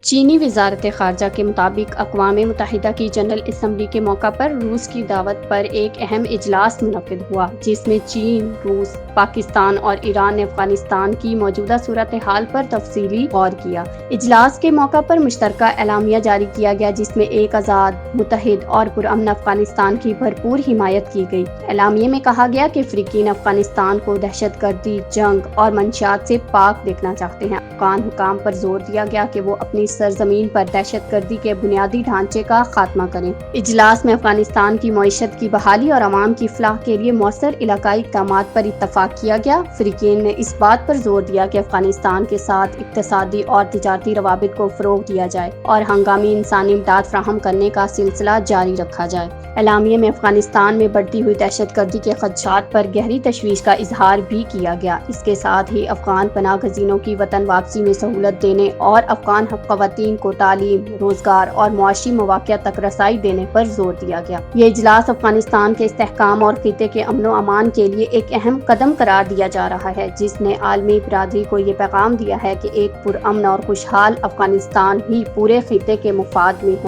چینی وزارت خارجہ کے مطابق اقوام متحدہ کی جنرل اسمبلی کے موقع پر روس کی دعوت پر ایک اہم اجلاس منعقد ہوا، جس میں چین، روس، پاکستان اور ایران نے افغانستان کی موجودہ صورتحال پر تفصیلی غور کیا۔ اجلاس کے موقع پر مشترکہ اعلامیہ جاری کیا گیا، جس میں ایک آزاد، متحد اور پرامن افغانستان کی بھرپور حمایت کی گئی۔ اعلامیے میں کہا گیا کہ فریقین افغانستان کو دہشت گردی، جنگ اور منشیات سے پاک دیکھنا چاہتے ہیں۔ افغان حکام پر زور دیا گیا کہ وہ اپنی سرزمین پر دہشت گردی کے بنیادی ڈھانچے کا خاتمہ کریں۔ اجلاس میں افغانستان کی معیشت کی بحالی اور عوام کی فلاح کے لیے مؤثر علاقائی اقدامات پر اتفاق کیا گیا۔ فریقین نے اس بات پر زور دیا کہ افغانستان کے ساتھ اقتصادی اور تجارتی روابط کو فروغ دیا جائے اور ہنگامی انسانی امداد فراہم کرنے کا سلسلہ جاری رکھا جائے۔ اعلامیے میں افغانستان میں بڑھتی ہوئی دہشت گردی کے خدشات پر گہری تشویش کا اظہار بھی کیا گیا۔ اس کے ساتھ ہی افغان پناہ گزینوں کی وطن واپسی میں سہولت دینے اور افغان خواتین کو تعلیم، روزگار اور معاشی مواقع تک رسائی دینے پر زور دیا گیا۔ یہ اجلاس افغانستان کے استحکام اور خطے کے امن و امان کے لیے ایک اہم قدم قرار دیا جا رہا ہے، جس نے عالمی برادری کو یہ پیغام دیا ہے کہ ایک پرامن اور خوشحال افغانستان ہی پورے خطے کے مفاد میں ہے۔